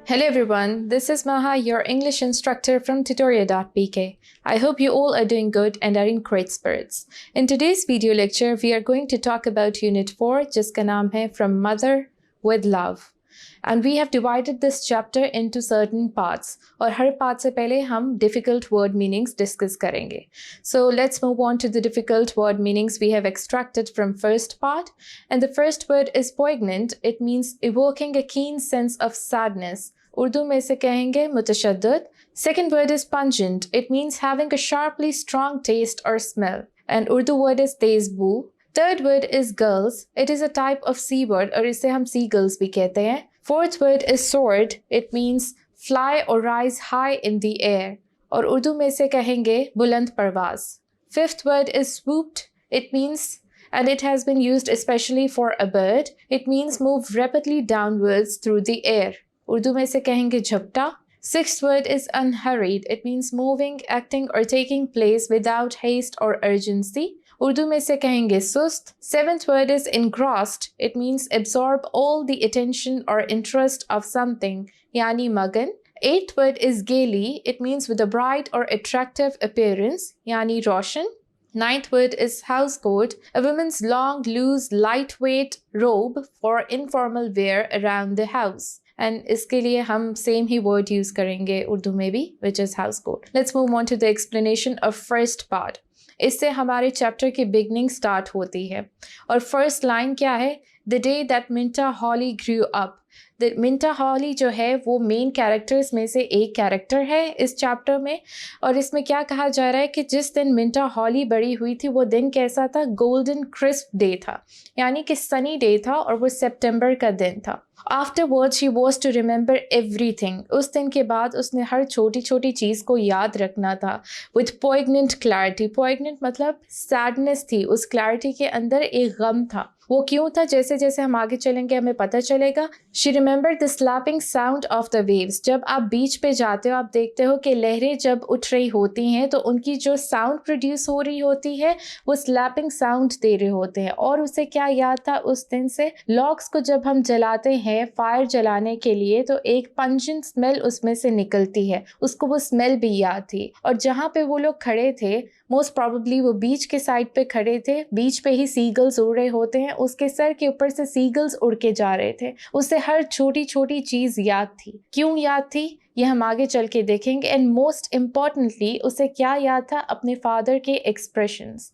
Hello everyone, this is Maha, your English instructor from tutoria.pk. I hope you all are doing good and are in great spirits. In today's video lecture, we are going to talk about Unit 4, जिसका नाम है From Mother with Love. And we have divided this chapter into certain parts. और हर part से पहले हम difficult word meanings discuss करेंगे. So let's move on to the difficult word meanings we have extracted from first part. And the first word is poignant. It means evoking a keen sense of sadness. Urdu में से कहेंगे मुतशद्दिद. Second word is pungent. It means having a sharply strong taste or smell. And Urdu word is tezboo. Third word is gulls. It is a type of sea word और इसे हम seagulls भी कहते हैं. Fourth word is soared. It means fly or rise high in the air. और उर्दू में से कहेंगे बुलंद परवाज़. Fifth word is swooped. It means and it has been used especially for a bird. It means move rapidly downwards through the air. Urdu में से कहेंगे झपटा. Sixth word is unhurried. It means moving, acting or taking place without haste or urgency. Urdu में से कहेंगे सुस्त. Seventh word is engrossed. It means absorb all the attention or interest of something, यानी मगन. Eighth word is gaily. It means with a bright or attractive appearance, यानी रोशन. Ninth word is housecoat, a woman's long, loose, lightweight robe for informal wear around the house. And इसके लिए हम same ही word use करेंगे उर्दू में भी, which is housecoat. Let's move on to the explanation of first part. इससे हमारे chapter की beginning start होती है. और first line क्या है? The day that Minta Hawley grew up. मिंटा हॉली जो है वो मेन कैरेक्टर्स में से एक कैरेक्टर है इस चैप्टर में. और इसमें क्या कहा जा रहा है कि जिस दिन मिंटा हॉली बड़ी हुई थी वो दिन कैसा था? गोल्डन क्रिस्प डे था, यानी कि सनी डे था और वो सितंबर का दिन था. Afterwards she was to remember everything. उस दिन के बाद उसने हर छोटी छोटी चीज़ को याद रखना था. With poignant clarity. Poignant मतलब sadness थी, उस clarity के अंदर एक गम था. वो क्यों था? जैसे जैसे हम आगे चलेंगे हमें पता चलेगा. She remembered the slapping sound of the waves. जब आप बीच पे जाते हो आप देखते हो कि लहरें जब उठ रही होती हैं तो उनकी जो साउंड प्रोड्यूस हो रही होती है वो स्लैपिंग साउंड दे रहे होते हैं. और उसे क्या याद था उस दिन से? लॉग्स को जब हम जलाते हैं फायर जलाने के लिए तो एक पंजेंट स्मेल उसमें से निकलती है, उसको वो स्मेल भी याद थी. और जहाँ पे वो लोग खड़े थे मोस्ट प्रॉबेबली वो बीच के साइड पे खड़े थे, बीच पे ही सीगल्स उड़ रहे होते हैं, उसके सर के ऊपर से सीगल्स उड़ के जा रहे थे. उसे हर छोटी छोटी चीज़ याद थी. क्यों याद थी ये हम आगे चल के देखेंगे. एंड मोस्ट इम्पॉर्टेंटली उसे क्या याद था? अपने फादर के एक्सप्रेशंस.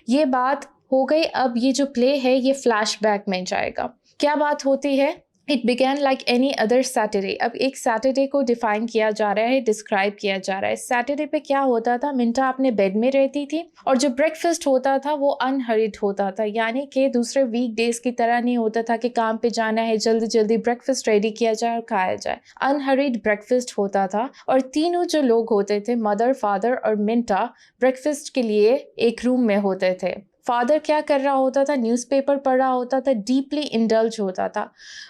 ये बात हो गई. अब ये जो प्ले है ये फ्लैशबैक में जाएगा. क्या बात होती है? It began like any other Saturday. अब एक सैटरडे को डिफाइन किया जा रहा है, डिस्क्राइब किया जा रहा है. सैटरडे पे क्या होता था? मिंटा अपने बेड में रहती थी और जो ब्रेकफास्ट होता था वो अनहरिड होता था, यानी कि दूसरे वीक डेज की तरह नहीं होता था कि काम पे जाना है जल्दी जल्दी ब्रेकफास्ट रेडी किया जाए और खाया जाए. अनहरिड ब्रेकफास्ट होता था और तीनों जो लोग होते थे मदर, फादर और मिंटा ब्रेकफास्ट के लिए एक रूम में होते थे. फादर क्या कर रहा होता था? न्यूज़पेपर पढ़ रहा होता था, डीपली इंडल्ज होता था.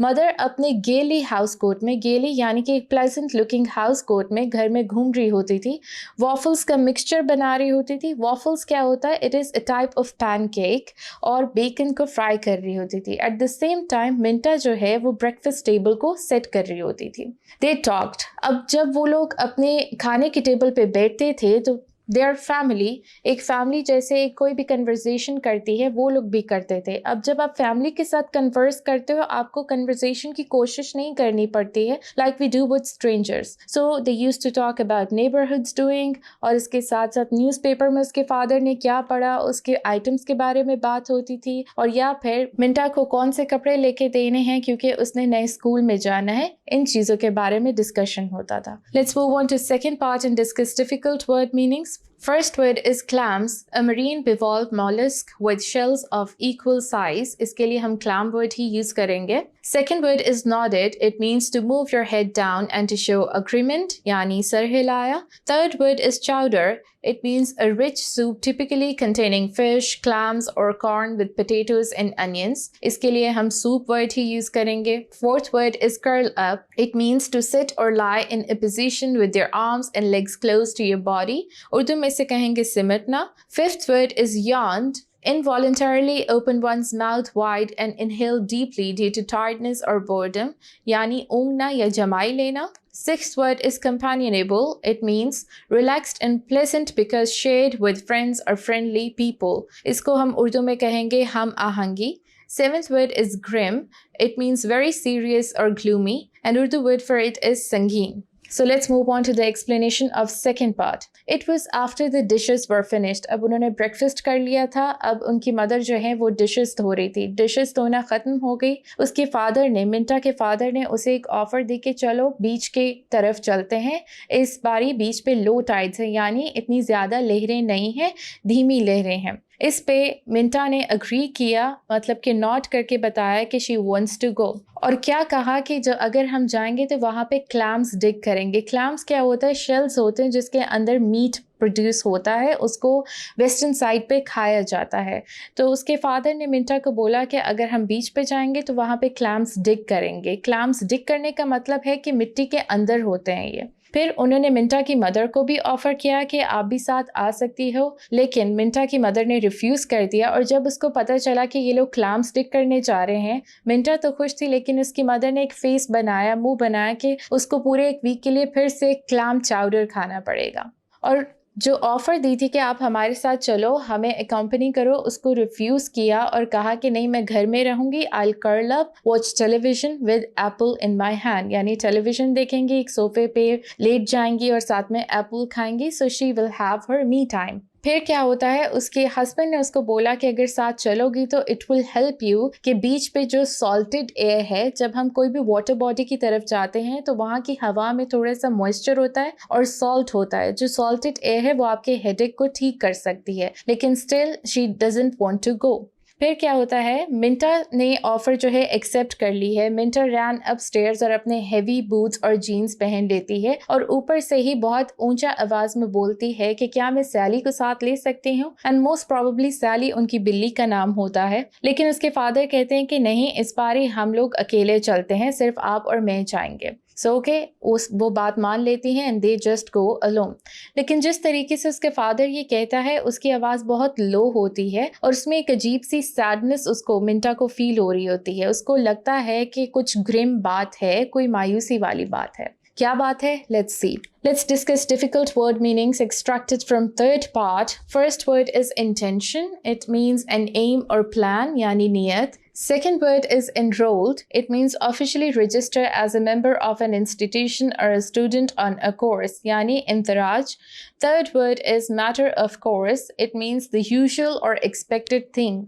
मदर अपने गेली हाउस कोट में, गेली यानी कि एक प्लेजेंट लुकिंग हाउस कोट में घर में घूम रही होती थी. वॉफल्स का मिक्सचर बना रही होती थी. वॉफल्स क्या होता है? It is a type of pancake और बेकन को फ्राई कर रही होती थी. एट द सेम टाइम मिंटा जो है वो ब्रेकफास्ट टेबल को सेट कर रही होती थी. They talked. अब जब वो लोग अपने खाने की टेबल पे बैठते थे तो देयर फैमिली, एक फैमिली जैसे एक कोई भी कन्वर्सेशन करती है वो लोग भी करते थे. अब जब आप फैमिली के साथ कन्वर्स करते हो आपको कन्वर्सेशन की कोशिश नहीं करनी पड़ती है like we do with strangers. So they used to talk about neighbourhoods doing और इसके साथ साथ न्यूज़पेपर में उसके फादर ने क्या पढ़ा उसके आइटम्स के बारे में बात होती थी. और या फिर मिंटा को कौन से कपड़े लेके देने हैं क्योंकि उसने नए स्कूल में जाना है, इन चीज़ों के बारे में डिस्कशन होता था. Let's move on to second part and discuss difficult word meanings. First word is clams, a marine bivalve mollusk with shells of equal size. इसके लिए हम clam word ही use करेंगे. Second word is nodded. It means to move your head down and to show agreement, यानी sir हिलाया. Third word is chowder. It means a rich soup typically containing fish, clams or corn with potatoes and onions. इसके लिए हम soup word ही use करेंगे. Fourth word is curl up. It means to sit or lie in a position with your arms and legs close to your body. Urdu में से कहेंगे सिमटना. Fifth word is yawned. Involuntarily open one's mouth wide and inhale deeply due to tiredness or boredom, यानी ऊँघना या जमाई लेना. Sixth word is companionable. It means relaxed and pleasant because shared with friends or friendly people. इसको हम उर्दू में कहेंगे हम आहंगी. Seventh word is grim. It means very serious or gloomy. And Urdu word for it is sangeen. So let's move on to the explanation of second part. It was after the dishes were finished. अब उन्होंने breakfast कर लिया था. अब उनकी mother जो है वो dishes धो रही थी. Dishes धोना ख़त्म हो गई. उसके father ने, मिंटा के father ने उसे एक offer दी कि चलो बीच के तरफ चलते हैं. इस बारी बीच पे low tides है, यानी इतनी ज़्यादा लहरें नहीं हैं, धीमी लहरें हैं. इस पे मिंटा ने अग्री किया, मतलब कि नॉट करके बताया कि शी वांट्स टू गो. और क्या कहा कि जो अगर हम जाएंगे तो वहाँ पे क्लैम्स डिग करेंगे. क्लैम्स क्या होता है? शेल्स होते हैं जिसके अंदर मीट प्रोड्यूस होता है, उसको वेस्टर्न साइड पे खाया जाता है. तो उसके फादर ने मिंटा को बोला कि अगर हम बीच पे जाएंगे तो वहाँ पे क्लैम्स डिग करेंगे. क्लैम्स डिग करने का मतलब है कि मिट्टी के अंदर होते हैं ये. फिर उन्होंने मिंटा की मदर को भी ऑफ़र किया कि आप भी साथ आ सकती हो, लेकिन मिंटा की मदर ने रिफ्यूज़ कर दिया. और जब उसको पता चला कि ये लोग क्लैम्स डिग करने जा रहे हैं, मिंटा तो खुश थी, लेकिन उसकी मदर ने एक फेस बनाया, मुंह बनाया कि उसको पूरे एक वीक के लिए फिर से क्लैम चाउडर खाना पड़ेगा. और जो ऑफ़र दी थी कि आप हमारे साथ चलो, हमें अकम्पनी करो, उसको रिफ्यूज़ किया और कहा कि नहीं, मैं घर में रहूँगी. I curl up watch television with apple in my hand, यानी टेलीविज़न देखेंगी, एक सोफ़े पे लेट जाएंगी और साथ में एप्पल खाएंगी. So she will have her me time. फिर क्या होता है, उसके हस्बैंड ने उसको बोला कि अगर साथ चलोगी तो इट विल हेल्प यू कि बीच पे जो सॉल्टेड एयर है, जब हम कोई भी वाटर बॉडी की तरफ जाते हैं तो वहाँ की हवा में थोड़ा सा मॉइस्चर होता है और सॉल्ट होता है. जो सॉल्टेड एयर है वो आपके हेडेक को ठीक कर सकती है, लेकिन still she doesn't want to go. फिर क्या होता है, मिंटा ने ऑफ़र जो है एक्सेप्ट कर ली है. मिंटा रैन अपस्टेयर्स और अपने हेवी बूट्स और जीन्स पहन लेती है और ऊपर से ही बहुत ऊंचा आवाज़ में बोलती है कि क्या मैं सैली को साथ ले सकती हूँ. एंड मोस्ट प्रॉबेबली सैली उनकी बिल्ली का नाम होता है, लेकिन उसके फादर कहते हैं कि नहीं, इस बार ही हम लोग अकेले चलते हैं, सिर्फ आप और मैं जाएंगे. सो ओके, वो बात मान लेती हैं and they just go alone. लेकिन जिस तरीके से उसके फादर ये कहता है, उसकी आवाज़ बहुत लो होती है और उसमें एक अजीब सी सैडनेस उसको, मिंटा को फील हो रही होती है. उसको लगता है कि कुछ ग्रिम बात है, कोई मायूसी वाली बात है. क्या बात है? Let's see. Let's discuss difficult word meanings extracted from third part. First word is intention. It means an aim or plan, yani niyat. Second word is enrolled. It means officially register as a member of an institution or a student on a course, yani intaraj. Third word is matter of course. It means the usual or expected thing,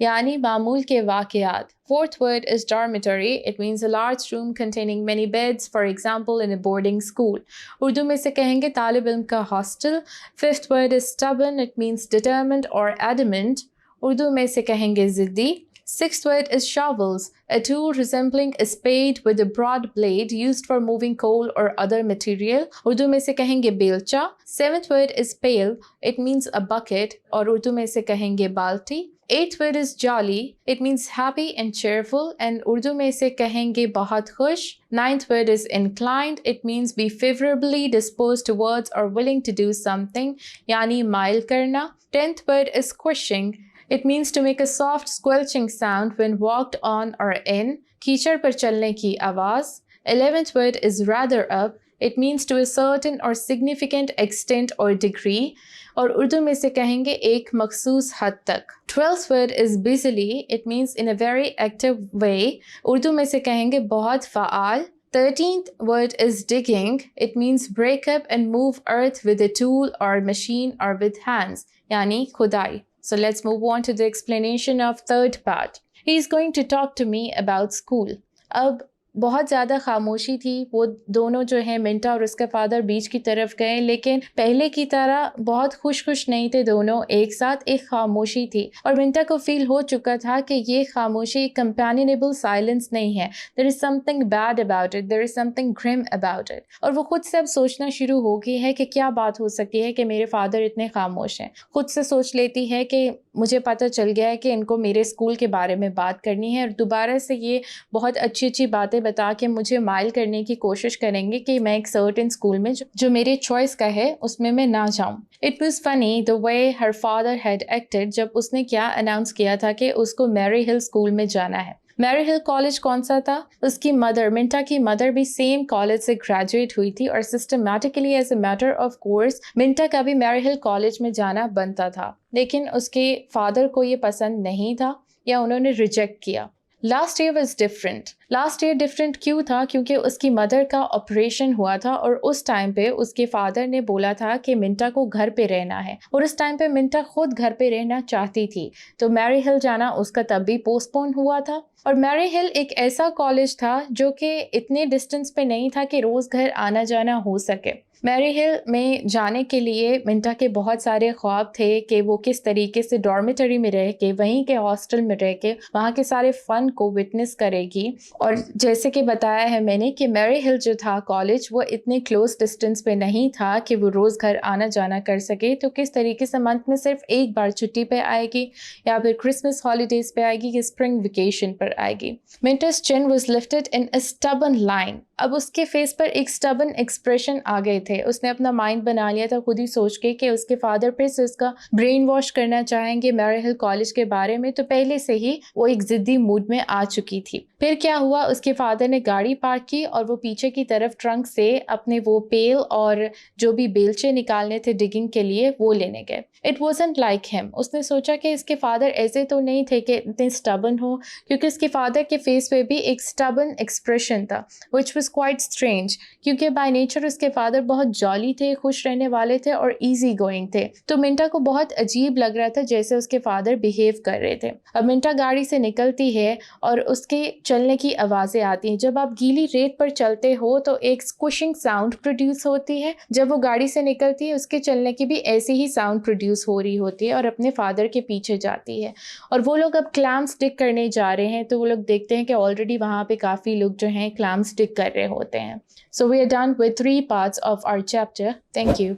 yani मामूल के वाक़यात. Fourth word is dormitory. It means a large room containing many beds, for example in a boarding school. Urdu में से कहेंगे तालिब इल्म का hostel. Fifth word is stubborn. It means determined or adamant. Urdu में से कहेंगे ज़िद्दी. Sixth word is shovels, a tool resembling a spade with a broad blade used for moving coal or other material. Urdu में से कहेंगे बेलचा. Seventh word is pail. It means a bucket और उर्दू में से कहेंगे बाल्टी. Eighth word is jolly. It means happy and cheerful and Urdu में से कहेंगे बहुत खुश. Ninth word is inclined. It means be favorably disposed towards or willing to do something, यानी माइल करना. Tenth word is squishing. It means to make a soft squelching sound when walked on or in. कीचड़ पर चलने की आवाज़. 11th word is rather up. It means to a certain or significant extent or degree. और उर्दू में से कहेंगे एक मखसूस हद तक. 12th word is busily. It means in a very active way. Urdu में से कहेंगे बहुत fall. 13th word is digging. It means break up and move earth with a tool or machine or with hands, यानी खुदाई. So let's move on to the explanation of third part. He is going to talk to me about school. अब बहुत ज़्यादा खामोशी थी. वो दोनों जो हैं, मिंटा और उसका फादर, बीच की तरफ गए, लेकिन पहले की तरह बहुत खुश नहीं थे दोनों एक साथ. एक खामोशी थी और मिंटा को फील हो चुका था कि ये खामोशी कंपेनिनेबल साइलेंस नहीं है. There is something bad about it, there is something grim about it. और वो खुद से अब सोचना शुरू हो गई है कि क्या बात हो सकती है कि मेरे फादर इतने खामोश हैं. खुद से सोच लेती है कि मुझे पता चल गया है कि इनको मेरे स्कूल के बारे में बात करनी है और दोबारा से ये बहुत अच्छी बातें बता के मुझे माइल करने की कोशिश करेंगे कि मैं एक सर्टेन स्कूल में जो मेरे चॉइस का है उसमें मैं ना जाऊं। It was funny the way her father had acted जब उसने क्या अनाउंस किया था कि उसको मैरी हिल स्कूल में जाना है। मैरी हिल कॉलेज कौन सा था? उसकी मदर, मिंटा की मदर भी सेम कॉलेज से ग्रेजुएट हुई थी और systematically as a matter of course Minta का भी मैरी हिल कॉलेज में जाना बनता था, लेकिन उसके फादर को ये पसंद नहीं था या उन्होंने रिजेक्ट किया। Last year was different. Last year different क्यों था? क्योंकि उसकी मदर का ऑपरेशन हुआ था और उस टाइम पे उसके फादर ने बोला था कि मिंटा को घर पे रहना है और उस टाइम पे मिंटा खुद घर पे रहना चाहती थी, तो मैरी हिल जाना उसका तब भी पोस्टपोन हुआ था। और मैरी हिल एक ऐसा कॉलेज था जो कि इतने डिस्टेंस पे नहीं था कि रोज़ घर आना जाना हो सके। मैरी हिल में जाने के लिए मिंटा के बहुत सारे ख्वाब थे कि वो किस तरीके से डॉर्मेटरी में रह के, वहीं के हॉस्टल में रह के वहाँ के सारे फन को विटनेस करेगी। और जैसे कि बताया है मैंने कि मैरी हिल जो था कॉलेज वो इतने क्लोज डिस्टेंस पे नहीं था कि वो रोज़ घर आना जाना कर सके, तो किस तरीके से मंथ में सिर्फ एक बार छुट्टी पे आएगी या फिर क्रिसमस हॉलीडेज पे आएगी कि स्प्रिंग वेकेशन पर आएगी। मिंटा's chin was lifted in a stubborn line। अब उसके फेस पर एक स्टबन एक्सप्रेशन आ गए थे। उसने अपना माइंड बना लिया था खुद ही सोच के कि उसके फादर फिर से उसका ब्रेन वॉश करना चाहेंगे मैरी हिल कॉलेज के बारे में, तो पहले से ही वो एक जिद्दी मूड में आ चुकी थी। फिर क्या हुआ, उसके फादर ने गाड़ी पार्क की और वो पीछे की तरफ ट्रंक से अपने वो पेल और जो भी बेलचे निकालने थे डिगिंग के लिए वो लेने गए। It wasn't like him. उसने सोचा कि इसके फादर ऐसे तो नहीं थे कि इतने स्टबन हो, क्योंकि उसके फादर के फेस पे भी एक स्टबन एक्सप्रेशन था विच वॉज क्वाइट स्ट्रेंज, क्योंकि बाय नेचर उसके फादर बहुत जॉली थे, खुश रहने वाले थे और ईजी गोइंग थे। तो मिंटा को बहुत अजीब लग रहा था जैसे उसके फादर बिहेव कर रहे थे। अब मिंटा गाड़ी से निकलती है और उसके चलने की आवाज़ें आती हैं। जब आप गीली रेत पर चलते हो तो एक स्क्विशिंग साउंड प्रोड्यूस होती है। जब वो गाड़ी से निकलती है उसके चलने की भी ऐसी ही साउंड प्रोड्यूस हो रही होती है और अपने फादर के पीछे जाती है। और वो लोग अब क्लैम्स डिग करने जा रहे हैं, तो वो लोग देखते हैं कि ऑलरेडी वहाँ पे काफ़ी लोग जो हैं क्लैम्स डिग कर रहे होते हैं। So we are done with 3 parts of our chapter. Thank you.